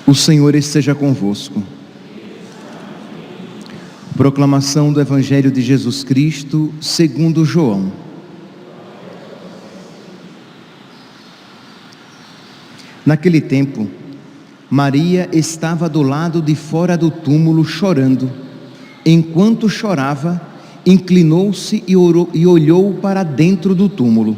O Senhor esteja convosco. Proclamação do Evangelho de Jesus Cristo segundo João. Naquele tempo, Maria estava do lado de fora do túmulo chorando. Enquanto chorava, inclinou-se e olhou para dentro do túmulo.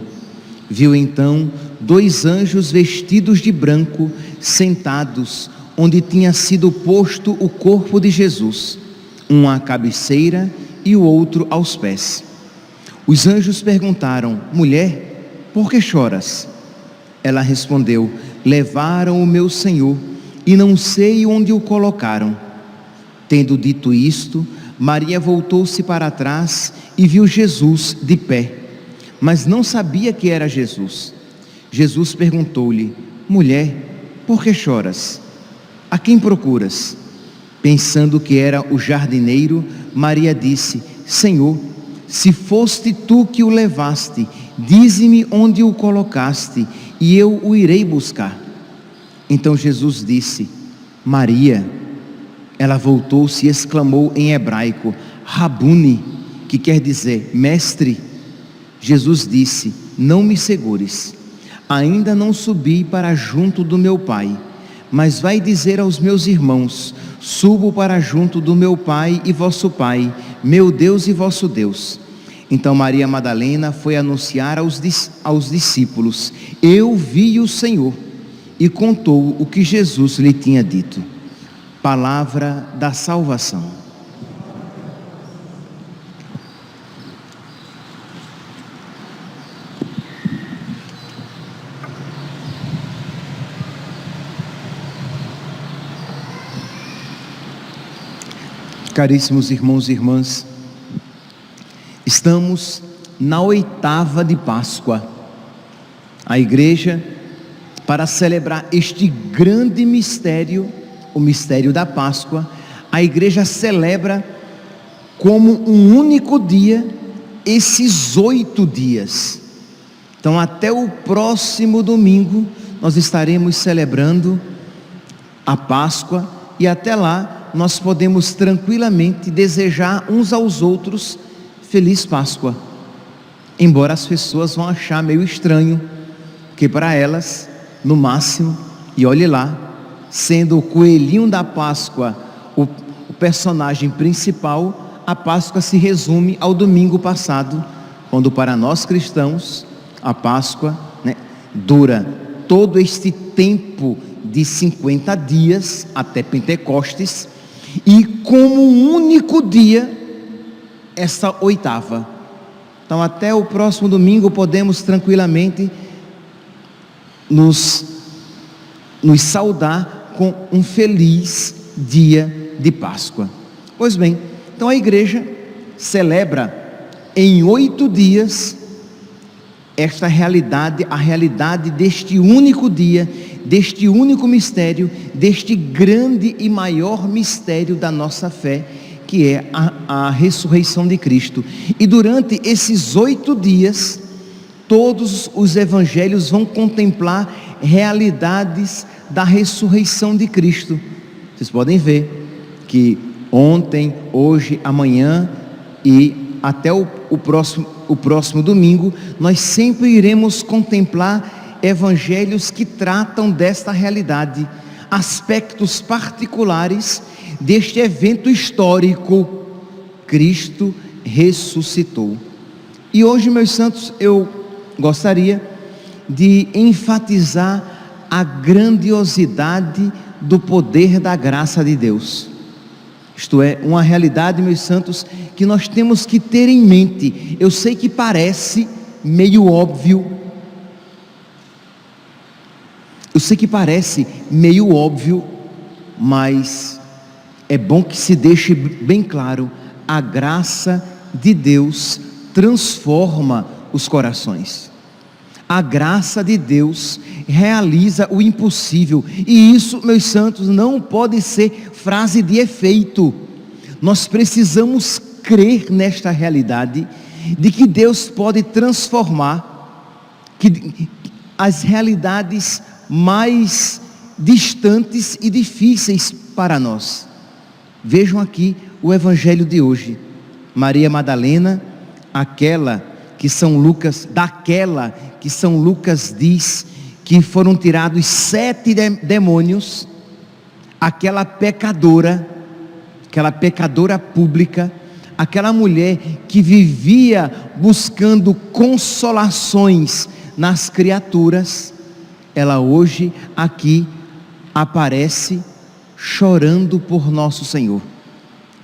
Viu então 2 anjos vestidos de branco, sentados onde tinha sido posto o corpo de Jesus, um à cabeceira e o outro aos pés. Os anjos perguntaram: mulher, por que choras? Ela respondeu: levaram o meu Senhor e não sei onde o colocaram. Tendo dito isto, Maria voltou-se para trás e viu Jesus de pé, mas não sabia que era Jesus. Jesus perguntou-lhe: mulher, por que choras? A quem procuras? Pensando que era o jardineiro, Maria disse: Senhor, se foste tu que o levaste, dize-me onde o colocaste, e eu o irei buscar. Então Jesus disse: Maria. Ela voltou-se e exclamou em hebraico: Rabuni, que quer dizer mestre. Jesus disse: não me segures, ainda não subi para junto do meu Pai, mas vai dizer aos meus irmãos: subo para junto do meu Pai e vosso Pai, meu Deus e vosso Deus. Então Maria Madalena foi anunciar aos discípulos: eu vi o Senhor, e contou o que Jesus lhe tinha dito. Palavra da salvação. Caríssimos irmãos e irmãs, estamos na 8ª de Páscoa. A igreja, para celebrar este grande mistério, o mistério da Páscoa, a igreja celebra como um único dia esses 8 dias. Então, até o próximo domingo, nós estaremos celebrando a Páscoa, e até lá nós podemos tranquilamente desejar uns aos outros Feliz Páscoa, embora as pessoas vão achar meio estranho, que para elas, no máximo, e olhe lá, sendo o coelhinho da Páscoa o personagem principal, a Páscoa se resume ao domingo passado, quando para nós cristãos a Páscoa, dura todo este tempo de 50 dias até Pentecostes, e como um único dia essa 8ª. Então até o próximo domingo podemos tranquilamente nos saudar com um feliz dia de Páscoa. Pois bem, então a igreja celebra em 8 dias esta realidade, a realidade deste único dia, deste único mistério, deste grande e maior mistério da nossa fé, que é a ressurreição de Cristo. E durante esses 8 dias, todos os evangelhos vão contemplar realidades da ressurreição de Cristo. Vocês podem ver que ontem, hoje, amanhã e até o próximo domingo, nós sempre iremos contemplar evangelhos que tratam desta realidade, aspectos particulares deste evento histórico: Cristo ressuscitou. E hoje, meus santos, eu gostaria de enfatizar a grandiosidade do poder da graça de Deus. Isto é, uma realidade, meus santos, que nós temos que ter em mente. Eu sei que parece meio óbvio, mas é bom que se deixe bem claro: a graça de Deus transforma os corações. A graça de Deus realiza o impossível, e isso, meus santos, não pode ser frase de efeito. Nós precisamos crer nesta realidade de que Deus pode transformar as realidades mais distantes e difíceis para nós. Vejam aqui o evangelho de hoje. Maria Madalena, daquela que São Lucas diz que foram tirados 7 demônios, aquela pecadora pública, aquela mulher que vivia buscando consolações nas criaturas, ela hoje aqui aparece chorando por nosso Senhor.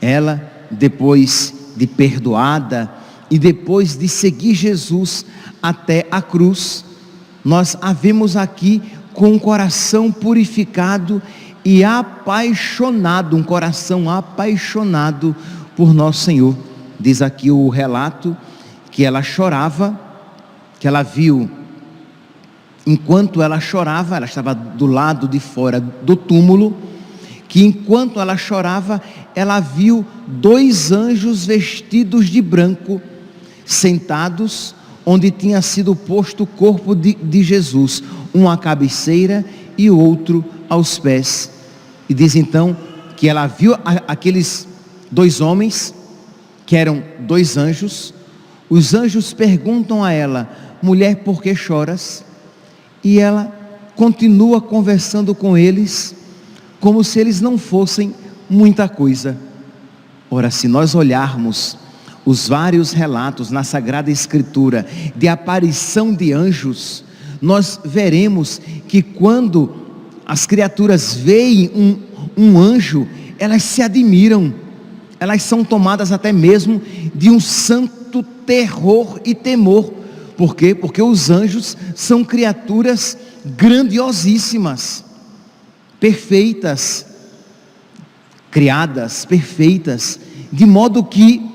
Ela, depois de perdoada e depois de seguir Jesus até a cruz, nós a vemos aqui com um coração purificado e apaixonado, um coração apaixonado por nosso Senhor. Diz aqui o relato que ela chorava, que ela viu, enquanto ela chorava, ela estava do lado de fora do túmulo, que enquanto ela chorava, ela viu 2 anjos vestidos de branco, sentados onde tinha sido posto o corpo de Jesus, um à cabeceira e o outro aos pés. E diz então que ela viu aqueles 2 homens, que eram 2 anjos. Os anjos perguntam a ela: mulher, por que choras? E ela continua conversando com eles, como se eles não fossem muita coisa. Ora, se nós olharmos os vários relatos na Sagrada Escritura de aparição de anjos, nós veremos que quando as criaturas veem um anjo, elas se admiram, elas são tomadas até mesmo de um santo terror e temor. Por quê? Porque os anjos são criaturas grandiosíssimas, perfeitas, criadas, perfeitas, de modo que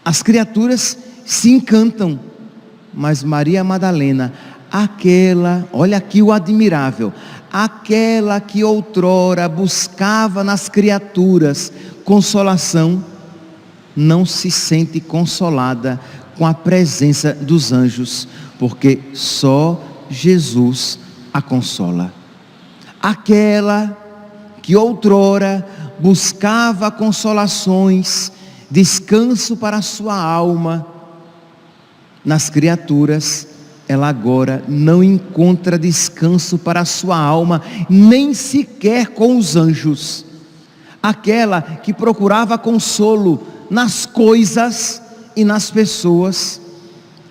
as criaturas se encantam. Mas Maria Madalena, olha aqui o admirável, aquela que outrora buscava nas criaturas consolação, não se sente consolada com a presença dos anjos, porque só Jesus a consola. Aquela que outrora buscava consolações, descanso para a sua alma nas criaturas, ela agora não encontra descanso para a sua alma, nem sequer com os anjos. Aquela que procurava consolo nas coisas e nas pessoas,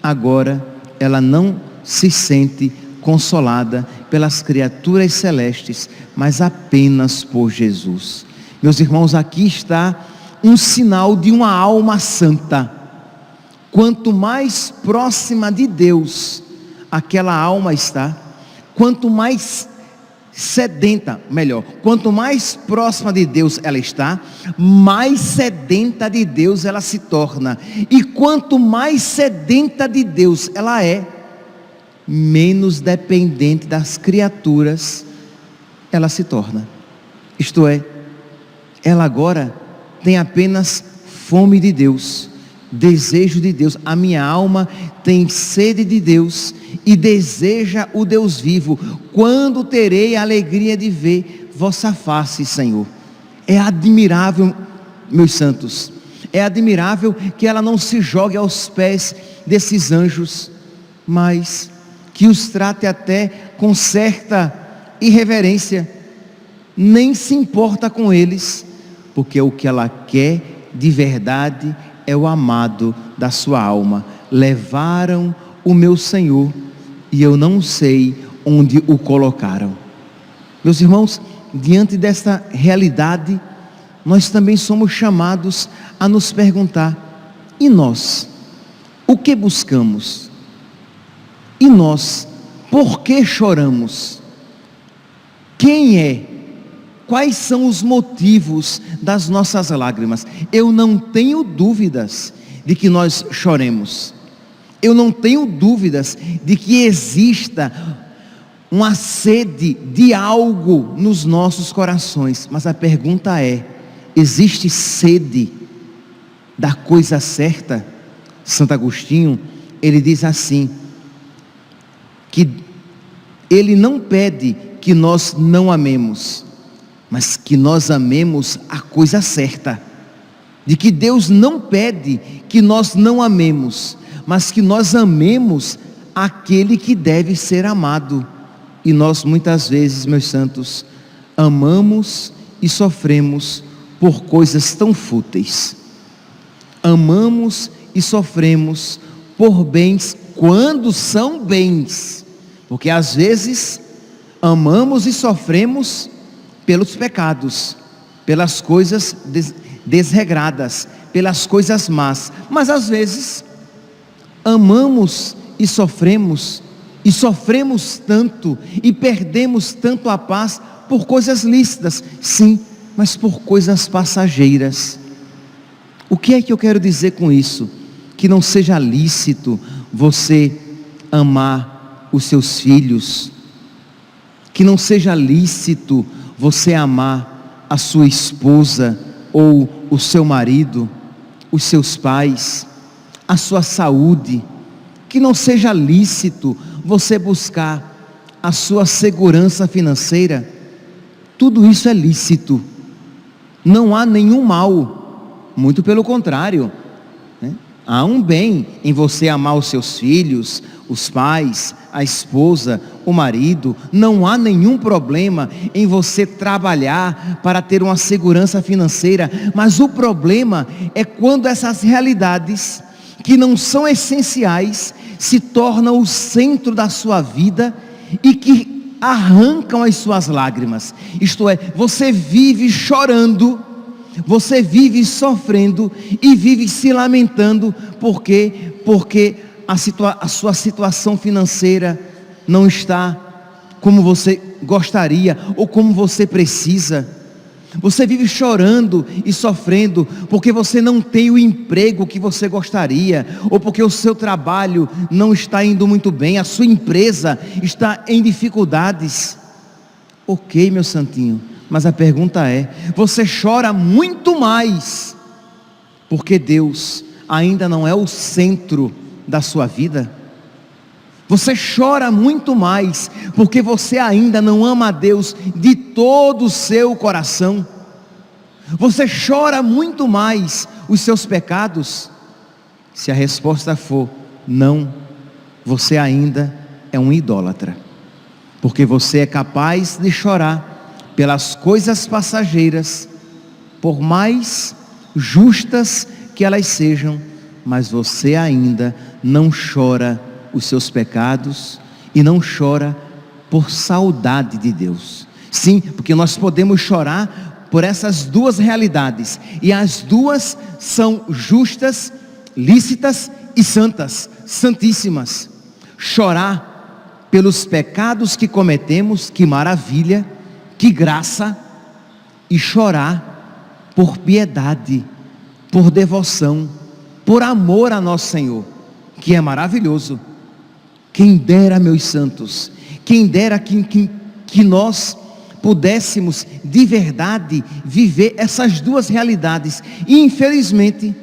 agora ela não se sente consolada pelas criaturas celestes, mas apenas por Jesus. Meus irmãos, aqui está um sinal de uma alma santa. Quanto mais próxima de Deus aquela alma está, quanto mais sedenta, quanto mais próxima de Deus ela está, mais sedenta de Deus ela se torna. E quanto mais sedenta de Deus ela é, menos dependente das criaturas ela se torna. Isto é, ela agora tem apenas fome de Deus, desejo de Deus. A minha alma tem sede de Deus e deseja o Deus vivo. Quando terei a alegria de ver vossa face, Senhor? É admirável, meus santos, é admirável que ela não se jogue aos pés desses anjos, mas que os trate até com certa irreverência, nem se importa com eles, porque o que ela quer de verdade é o amado da sua alma. Levaram o meu Senhor e eu não sei onde o colocaram. Meus irmãos, diante desta realidade, nós também somos chamados a nos perguntar: e nós? O que buscamos? E nós? Por que choramos? Quem é? Quais são os motivos das nossas lágrimas? Eu não tenho dúvidas de que nós choremos. Eu não tenho dúvidas de que exista uma sede de algo nos nossos corações. Mas a pergunta é: existe sede da coisa certa, Santo Agostinho, ele diz assim, que ele não pede que nós não amemos, mas que nós amemos a coisa certa. De que Deus não pede que nós não amemos, mas que nós amemos aquele que deve ser amado. E nós muitas vezes, meus santos, amamos e sofremos por coisas tão fúteis. Amamos e sofremos por bens quando são bens, porque às vezes amamos e sofremos pelos pecados, pelas coisas desregradas, pelas coisas más, mas às vezes amamos e sofremos tanto e perdemos tanto a paz por coisas lícitas, sim, mas por coisas passageiras. O que é que eu quero dizer com isso? Que não seja lícito você amar os seus filhos, que não seja lícito você amar a sua esposa ou o seu marido, os seus pais, a sua saúde, que não seja lícito você buscar a sua segurança financeira. Tudo isso é lícito, não há nenhum mal, muito pelo contrário, né? Há um bem em você amar os seus filhos, os pais, a esposa, o marido. Não há nenhum problema em você trabalhar para ter uma segurança financeira, mas o problema é quando essas realidades que não são essenciais se tornam o centro da sua vida e que arrancam as suas lágrimas. Isto é, você vive chorando, você vive sofrendo e vive se lamentando porque a sua situação financeira não está como você gostaria ou como você precisa. Você vive chorando e sofrendo porque você não tem o emprego que você gostaria, ou porque o seu trabalho não está indo muito bem, a sua empresa está em dificuldades. Ok, meu santinho, mas a pergunta é: você chora muito mais porque Deus ainda não é o centro da sua vida? Você chora muito mais porque você ainda não ama a Deus de todo o seu coração? Você chora muito mais os seus pecados? Se a resposta for não, você ainda é um idólatra, porque você é capaz de chorar pelas coisas passageiras, por mais justas que elas sejam, mas você ainda não chora os seus pecados e não chora por saudade de Deus. Sim, porque nós podemos chorar por essas duas realidades, e as duas são justas, lícitas e santas, santíssimas. Chorar pelos pecados que cometemos, que maravilha, que graça, e chorar por piedade, por devoção, por amor a nosso Senhor, que é maravilhoso. Quem dera, meus santos, quem dera que nós pudéssemos de verdade viver essas duas realidades. E infelizmente,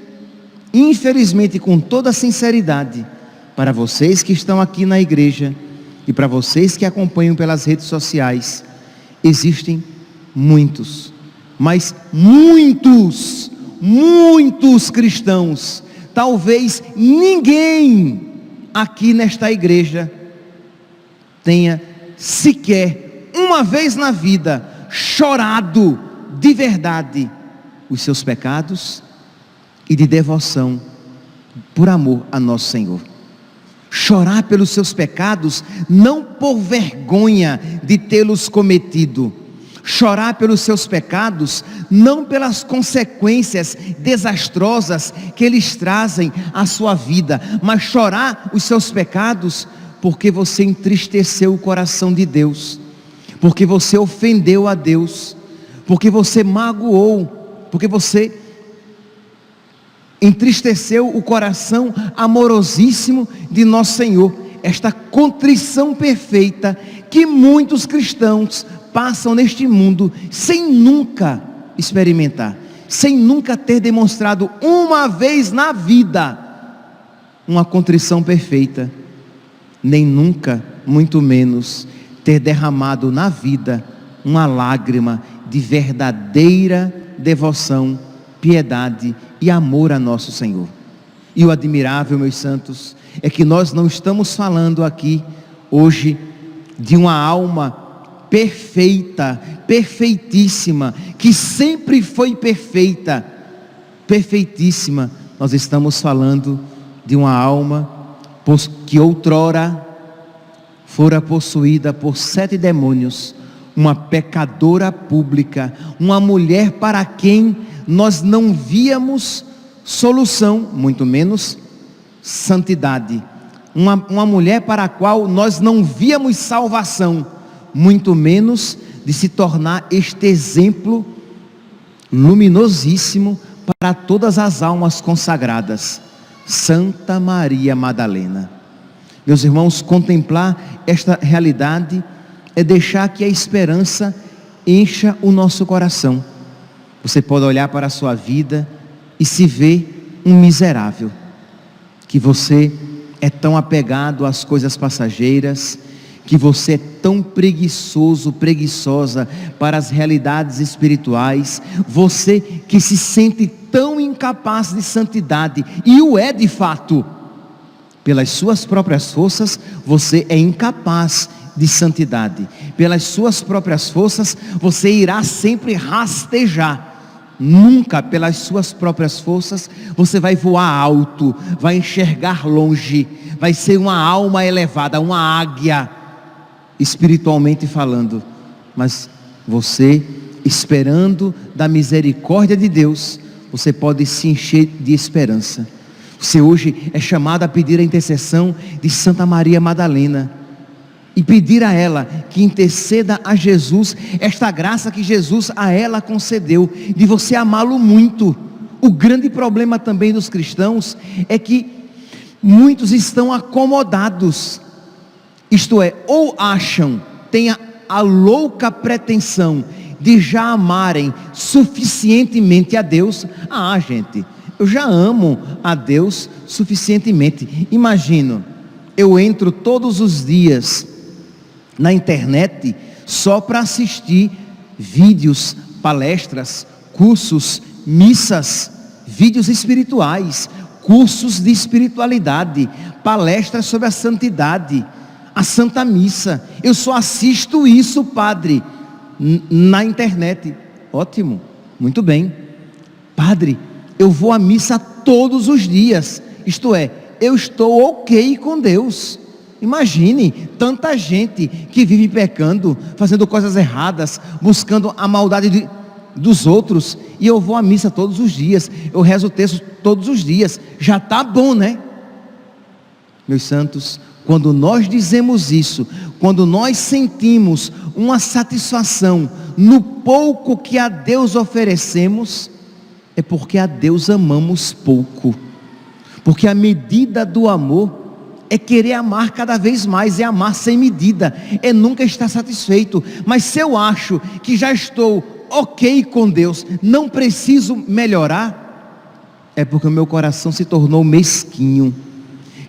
com toda sinceridade, para vocês que estão aqui na igreja e para vocês que acompanham pelas redes sociais, existem muitos, mas muitos cristãos, talvez ninguém aqui nesta igreja tenha sequer uma vez na vida chorado de verdade os seus pecados e de devoção por amor a nosso Senhor. Chorar pelos seus pecados, não por vergonha de tê-los cometido. Chorar pelos seus pecados, não pelas consequências desastrosas que eles trazem à sua vida, mas chorar os seus pecados porque você entristeceu o coração de Deus, porque você ofendeu a Deus, porque você magoou, porque você entristeceu o coração amorosíssimo de nosso Senhor. Esta contrição perfeita que muitos cristãos passam neste mundo sem nunca experimentar, sem nunca ter demonstrado uma vez na vida uma contrição perfeita, nem nunca, muito menos, ter derramado na vida uma lágrima de verdadeira devoção, piedade e amor a nosso Senhor. E o admirável, meus santos, é que nós não estamos falando aqui hoje de uma alma perfeita, perfeitíssima, que sempre foi perfeita, perfeitíssima. Nós estamos falando de uma alma que outrora fora possuída por 7 demônios, uma pecadora pública, uma mulher para quem nós não víamos solução, muito menos santidade, uma mulher para a qual nós não víamos salvação, muito menos de se tornar este exemplo luminosíssimo para todas as almas consagradas. Santa Maria Madalena. Meus irmãos, contemplar esta realidade é deixar que a esperança encha o nosso coração. Você pode olhar para a sua vida e se ver um miserável, que você é tão apegado às coisas passageiras, que você é tão preguiçoso, preguiçosa para as realidades espirituais, você que se sente tão incapaz de santidade, e o é de fato, pelas suas próprias forças, você é incapaz de santidade, pelas suas próprias forças, você irá sempre rastejar, nunca pelas suas próprias forças, você vai voar alto, vai enxergar longe, vai ser uma alma elevada, uma águia, espiritualmente falando. Mas você, esperando da misericórdia de Deus, você pode se encher de esperança. Você hoje é chamado a pedir a intercessão de Santa Maria Madalena, e pedir a ela que interceda a Jesus, esta graça que Jesus a ela concedeu, de você amá-lo muito. O grande problema também dos cristãos é que muitos estão acomodados, isto é, ou acham, têm a louca pretensão de já amarem suficientemente a Deus. Gente, eu já amo a Deus suficientemente. Imagino, eu entro todos os dias na internet só para assistir vídeos, palestras, cursos, missas, vídeos espirituais, cursos de espiritualidade, palestras sobre a santidade, a Santa Missa. Eu só assisto isso, padre, na internet. Ótimo, muito bem. Padre, eu vou à missa todos os dias, isto é, eu estou ok com Deus. Imagine, tanta gente que vive pecando, fazendo coisas erradas, buscando a maldade dos outros, e eu vou à missa todos os dias, eu rezo o texto todos os dias, já está bom, né? Meus santos, quando nós dizemos isso, quando nós sentimos uma satisfação no pouco que a Deus oferecemos, é porque a Deus amamos pouco, porque a medida do amor é querer amar cada vez mais, é amar sem medida, é nunca estar satisfeito. Mas se eu acho que já estou ok com Deus, não preciso melhorar, é porque o meu coração se tornou mesquinho.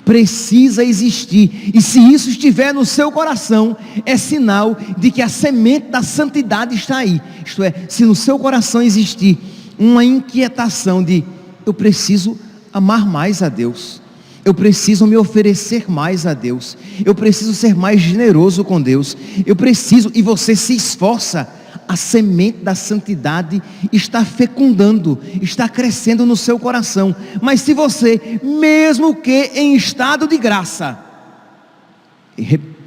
Precisa existir, e se isso estiver no seu coração, é sinal de que a semente da santidade está aí. Isto é, se no seu coração existir uma inquietação de eu preciso amar mais a Deus, eu preciso me oferecer mais a Deus, eu preciso ser mais generoso com Deus, eu preciso, e você se esforça, a semente da santidade está fecundando, está crescendo no seu coração. Mas se você, mesmo que em estado de graça,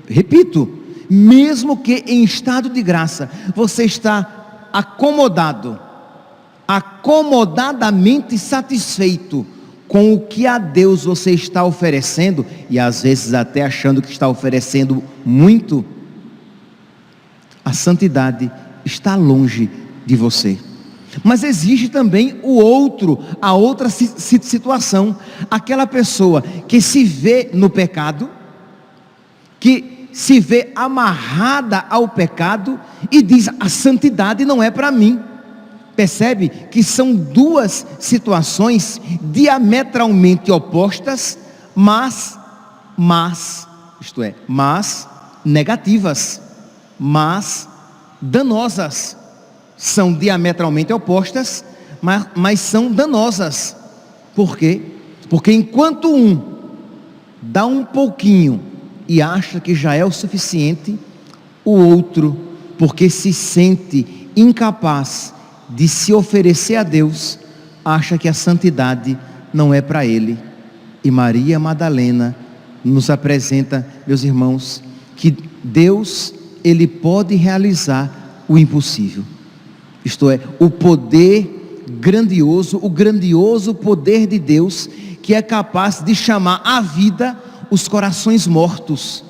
repito, mesmo que em estado de graça, você está acomodadamente satisfeito com o que a Deus você está oferecendo, e às vezes até achando que está oferecendo muito, a santidade está longe de você. Mas existe também a outra situação, aquela pessoa que se vê no pecado, que se vê amarrada ao pecado e diz: a santidade não é para mim, Percebe que são duas situações diametralmente opostas, mas negativas, mas danosas. São diametralmente opostas, mas são danosas. Por quê? Porque enquanto um dá um pouquinho e acha que já é o suficiente, o outro, porque se sente incapaz de se oferecer a Deus, acha que a santidade não é para ele. E Maria Madalena nos apresenta, meus irmãos, que Deus, Ele pode realizar o impossível. Isto é, o poder grandioso, o grandioso poder de Deus, que é capaz de chamar à vida os corações mortos,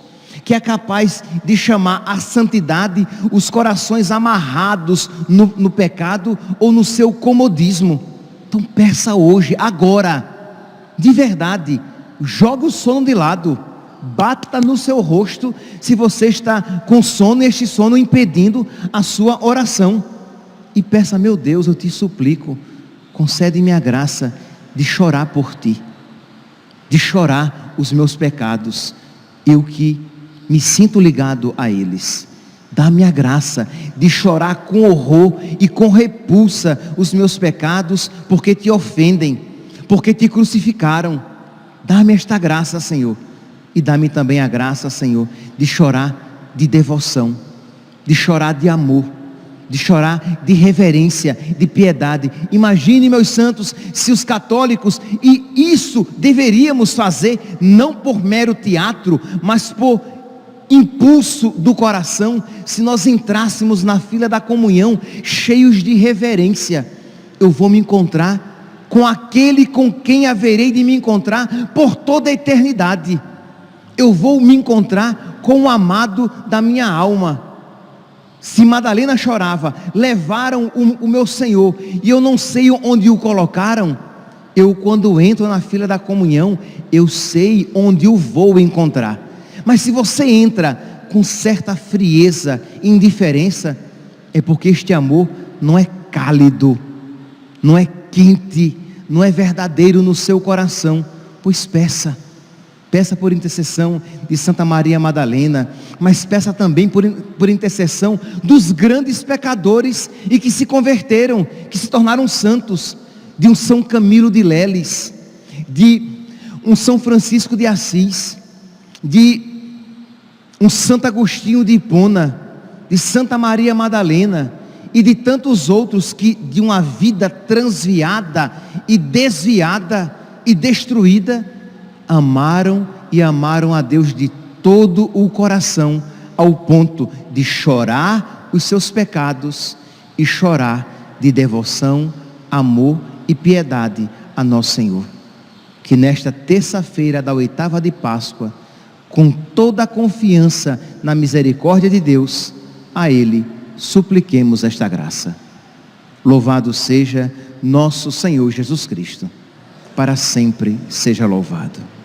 que é capaz de chamar à santidade os corações amarrados no pecado ou no seu comodismo. Então peça hoje, agora, de verdade, joga o sono de lado, bata no seu rosto se você está com sono e este sono impedindo a sua oração, e peça: meu Deus, eu te suplico, concede-me a graça de chorar por ti, de chorar os meus pecados, eu que me sinto ligado a eles. Dá-me a graça de chorar com horror e com repulsa os meus pecados, porque te ofendem, porque te crucificaram. Dá-me esta graça, Senhor, e dá-me também a graça, Senhor, de chorar de devoção, de chorar de amor, de chorar de reverência, de piedade. Imagine, meus santos, se os católicos, e isso deveríamos fazer não por mero teatro, mas por impulso do coração, se nós entrássemos na fila da comunhão cheios de reverência. Eu vou me encontrar com aquele com quem haverei de me encontrar por toda a eternidade. Eu vou me encontrar com o amado da minha alma. Se Madalena chorava, levaram o meu Senhor, e eu não sei onde o colocaram, eu, quando entro na fila da comunhão, eu sei onde o vou encontrar. Mas se você entra com certa frieza e indiferença, é porque este amor não é cálido, não é quente, não é verdadeiro no seu coração. Pois peça por intercessão de Santa Maria Madalena, mas peça também por intercessão dos grandes pecadores e que se converteram, que se tornaram santos, de um São Camilo de Leles, de um São Francisco de Assis, de um Santo Agostinho de Hipona, de Santa Maria Madalena e de tantos outros que de uma vida transviada e desviada e destruída, amaram a Deus de todo o coração, ao ponto de chorar os seus pecados e chorar de devoção, amor e piedade a nosso Senhor. Que nesta terça-feira da 8ª de Páscoa, com toda a confiança na misericórdia de Deus, a Ele supliquemos esta graça. Louvado seja nosso Senhor Jesus Cristo, para sempre seja louvado.